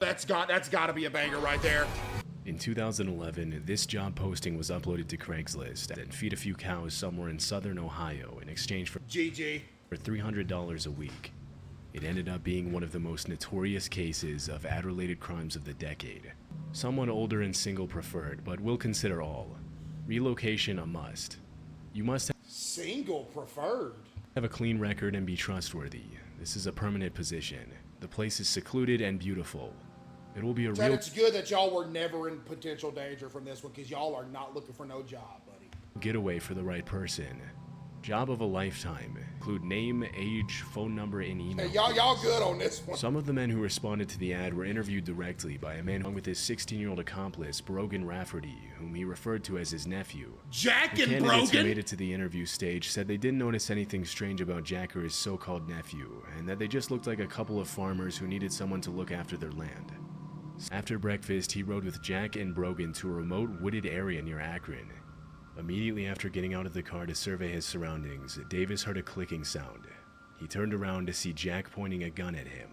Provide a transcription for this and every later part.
That's got to be a banger right there. In 2011, this job posting was uploaded to Craigslist and feed a few cows somewhere in southern Ohio in exchange for $300 a week. It ended up being one of the most notorious cases of ad-related crimes of the decade. Someone older and single preferred, but we'll consider all. Relocation a must. You must have single preferred. Have a clean record and be trustworthy. This is a permanent position. The place is secluded and beautiful. It will be a real... It's good that y'all were never in potential danger from this one, because y'all are not looking for no job, buddy. Getaway for the right person. Job of a lifetime. Include name, age, phone number, and email. Hey, y'all good on this one. Some of the men who responded to the ad were interviewed directly by a man along with his 16-year-old accomplice, Brogan Rafferty, whom he referred to as his nephew. Jack and Brogan? Brogan? Who made it to the interview stage said they didn't notice anything strange about Jack or his so-called nephew, and that they just looked like a couple of farmers who needed someone to look after their land. After breakfast, he rode with Jack and Brogan to a remote wooded area near Akron. Immediately after getting out of the car to survey his surroundings, Davis heard a clicking sound. He turned around to see Jack pointing a gun at him.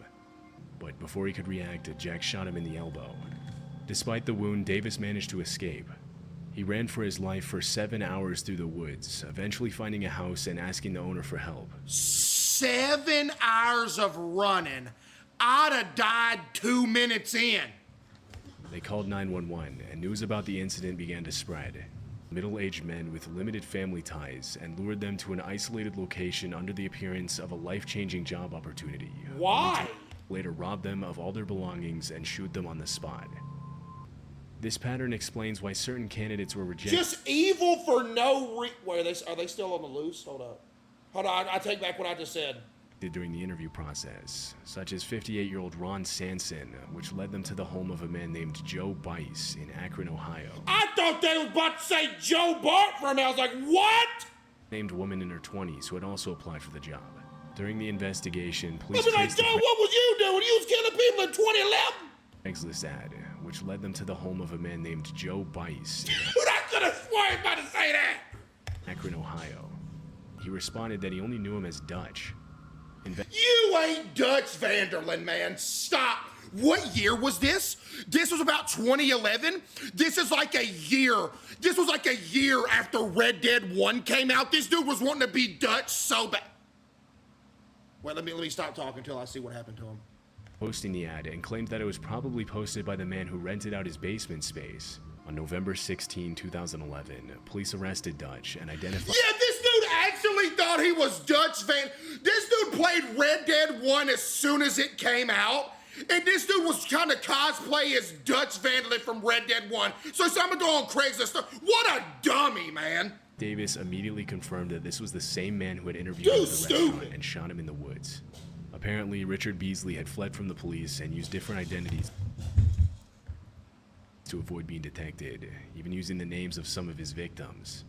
But before he could react, Jack shot him in the elbow. Despite the wound, Davis managed to escape. He ran for his life for 7 hours through the woods, eventually finding a house and asking the owner for help. 7 hours of running. I'd have died 2 minutes in. They called 911, and news about the incident began to spread. Middle-aged men with limited family ties and lured them to an isolated location under the appearance of a life-changing job opportunity. Why? Later robbed them of all their belongings and shoot them on the spot. This pattern explains why certain candidates were rejected. Just evil for no reason. Wait, are they still on the loose? Hold up. Hold on, I take back what I just said. During the interview process, such as 58-year-old Ron Sanson, which led them to the home of a man named Joe Bice in Akron, Ohio. I thought they was about to say Joe Bart for me. I was like, what? Named woman in her 20s who had also applied for the job. During the investigation, police I was like, Joe, what was you doing? You was killing people in 2011? Craigslist ad, which led them to the home of a man named Joe Bice. But I could have sworn about to say that. Akron, Ohio. He responded that he only knew him as Dutch. You ain't Dutch Vanderlyn, man. Stop. What year was this? This was about 2011. This is like a year. This was like a year after Red Dead 1 came out. This dude was wanting to be Dutch so bad. Well, let me stop talking until I see what happened to him. Posting the ad and claimed that it was probably posted by the man who rented out his basement space. On November 16, 2011, police arrested Dutch and identified... Yeah, this dude actually thought he was Dutch Van... This dude played Red Dead 1 as soon as it came out, and this dude was trying to cosplay as Dutch Vanderlyn from Red Dead 1. So I'm gonna go on Craigslist. What a dummy, man. Davis immediately confirmed that this was the same man who had interviewed him at the restaurant and shot him in the woods. Apparently, Richard Beasley had fled from the police and used different identities to avoid being detected, even using the names of some of his victims.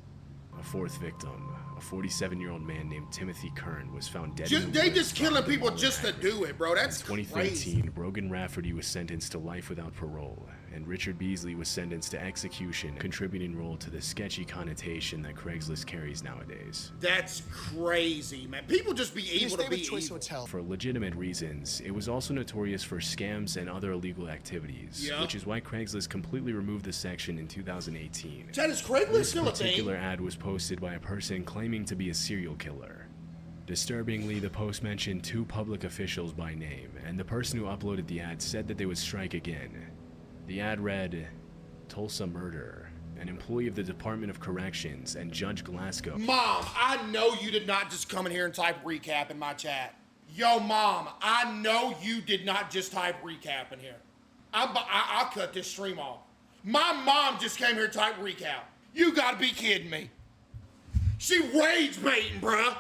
A fourth victim, a 47-year-old man named Timothy Kern, was found dead. They just killing people just to do it, bro. That's crazy. In 2013, Brogan Rafferty was sentenced to life without parole, and Richard Beasley was sentenced to execution, a contributing role to the sketchy connotation that Craigslist carries nowadays. That's crazy, man. People just be able to be evil. For legitimate reasons, it was also notorious for scams and other illegal activities, which is why Craigslist completely removed the section in 2018. Chad, is Craigslist still a thing? This particular ad was posted by a person claiming to be a serial killer. Disturbingly, the post mentioned 2 public officials by name, and the person who uploaded the ad said that they would strike again. The ad read, Tulsa Murder, an employee of the Department of Corrections, and Judge Glasgow. Mom, I know you did not just come in here and type recap in my chat. Yo, Mom, I know you did not just type recap in here. I'll cut this stream off. My mom just came here to type recap. You gotta be kidding me. She rage baiting, bruh.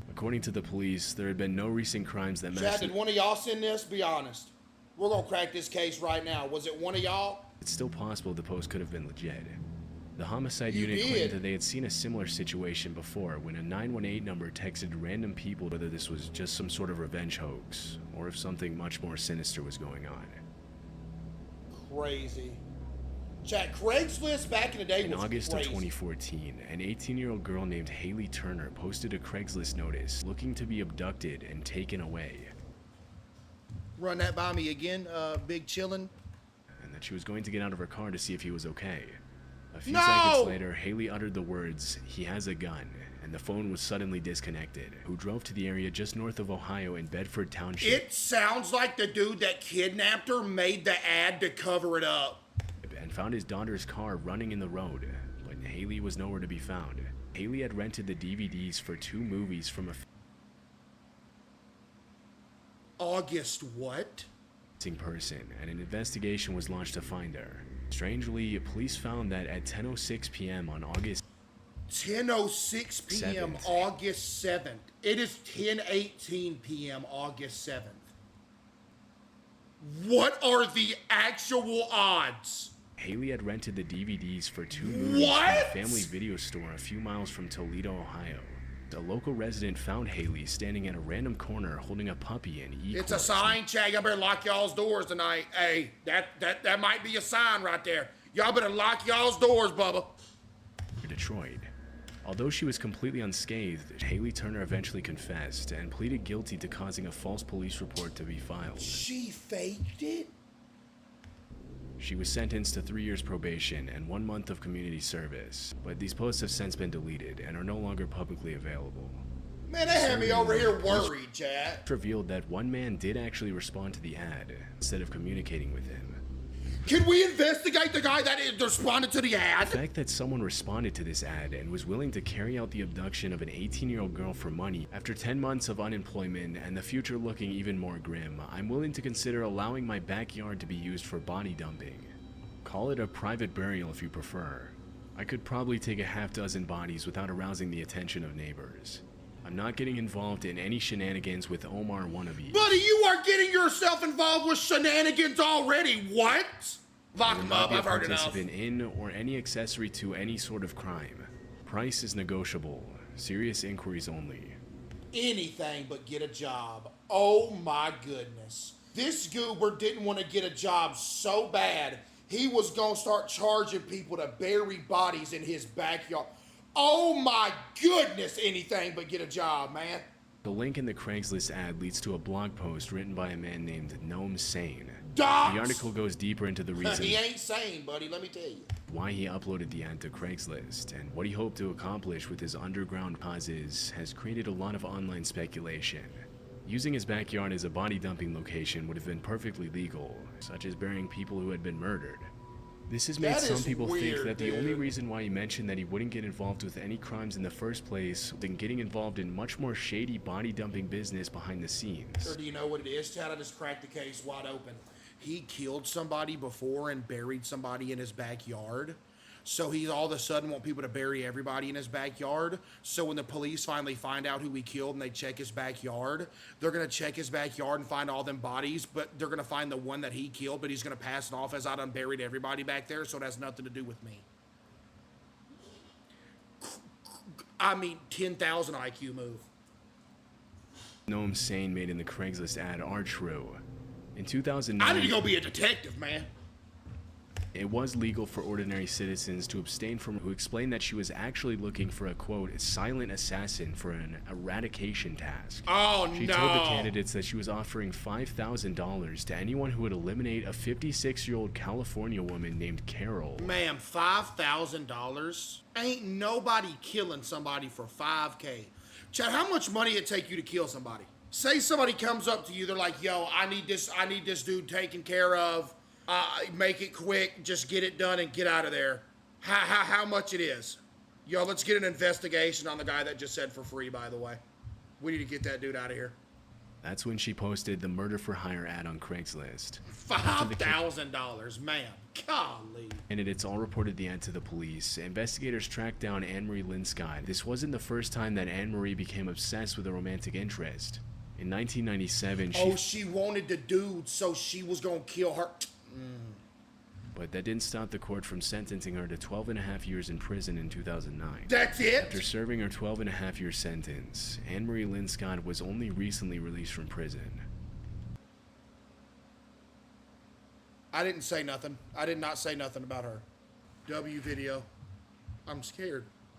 According to the police, there had been no recent crimes that matched. Chad, did one of y'all send this? Be honest. We're gonna crack this case right now. Was it one of y'all? It's still possible the post could have been legit. The homicide unit claimed that they had seen a similar situation before when a 918 number texted random people whether this was just some sort of revenge hoax or if something much more sinister was going on. Crazy. Chat, Craigslist back in the day was In August crazy. of 2014, an 18-year-old girl named Haley Turner posted a Craigslist notice looking to be abducted and taken away. Run that by me again, Big Chillin'. and that she was going to get out of her car to see if he was okay. A few No! seconds later, Haley uttered the words, "He has a gun," and the phone was suddenly disconnected. Who drove to the area just north of Ohio in Bedford Township. It sounds like the dude that kidnapped her made the ad to cover it up. And found his daughter's car running in the road, but Haley was nowhere to be found. Haley had rented the DVDs for 2 movies from a August what? missing person, and an investigation was launched to find her. Strangely, police found that at 10:06 p.m. on August 10:06 p.m. 7th. August 7th. It is 10:18 p.m. August 7th. What are the actual odds? Haley had rented the DVDs for 2 movies from What? a family video store a few miles from Toledo, Ohio. A local resident found Haley standing at a random corner holding a puppy and It's a sign, Chad. Y'all better lock y'all's doors tonight. Hey, that might be a sign right there. Y'all better lock y'all's doors, Bubba. Detroit. Although she was completely unscathed, Haley Turner eventually confessed and pleaded guilty to causing a false police report to be filed. She faked it? She was sentenced to 3 years probation and 1 month of community service, but these posts have since been deleted and are no longer publicly available. Man, they had me over here worried, Chad. It revealed that one man did actually respond to the ad instead of communicating with him. Can we investigate the guy that responded to the ad? The fact that someone responded to this ad and was willing to carry out the abduction of an 18-year-old girl for money after 10 months of unemployment and the future looking even more grim, I'm willing to consider allowing my backyard to be used for body dumping. Call it a private burial if you prefer. I could probably take a half-dozen bodies without arousing the attention of neighbors. I'm not getting involved in any shenanigans with Omar wannabes. Buddy, you are getting yourself involved with shenanigans already. What? Lock him up. Be a I've heard enough. participant in or any accessory to any sort of crime. Price is negotiable. Serious inquiries only. Anything but get a job. Oh my goodness. This goober didn't want to get a job so bad, he was going to start charging people to bury bodies in his backyard. Oh my goodness, anything but get a job, man. The link in the Craigslist ad leads to a blog post written by a man named Gnome Sane. Docs! The article goes deeper into the reason He ain't sane, buddy, let me tell you. why he uploaded the ad to Craigslist and what he hoped to accomplish with his underground causes has created a lot of online speculation. Using his backyard as a body dumping location would have been perfectly legal, such as burying people who had been murdered. This has made That some is people think weird, that the only dude. reason why he mentioned that he wouldn't get involved with any crimes in the first place than getting involved in much more shady body dumping business behind the scenes. Or do you know what it is, Chad? I just cracked the case wide open. He killed somebody before and buried somebody in his backyard. So he all of a sudden want people to bury everybody in his backyard. So when the police finally find out who he killed and they check his backyard, they're going to check his backyard and find all them bodies, but they're going to find the one that he killed, but he's going to pass it off as I done buried everybody back there, so it has nothing to do with me. I mean, 10,000 IQ move. Gnome Sane made in the Craigslist ad are true. In I 2009, need to go be a detective, man. it was legal for ordinary citizens to abstain from who explained that she was actually looking for a, quote, silent assassin for an eradication task. Oh, She no. told the candidates that she was offering $5,000 to anyone who would eliminate a 56-year-old California woman named Carol. Ma'am, $5,000? Ain't nobody killing somebody for $5K. Chad, how much money it take you to kill somebody? Say somebody comes up to you, they're like, yo, I need this dude taken care of. Make it quick, just get it done and get out of there. How much it is? Yo, let's get an investigation on the guy that just said for free, by the way. We need to get that dude out of here. That's when she posted the murder for hire ad on Craigslist. $5,000, man. Golly. Candidates all reported the ad to the police. Investigators tracked down Anne-Marie Linscott. This wasn't the first time that Anne-Marie became obsessed with a romantic interest. In 1997, She wanted the dude, so she was gonna kill her. but that didn't stop the court from sentencing her to 12 and a half years in prison in 2009. That's it? After serving her 12 and a half year sentence, Anne-Marie Linscott was only recently released from prison. I didn't say nothing. I did not say nothing about her. W video. I'm scared.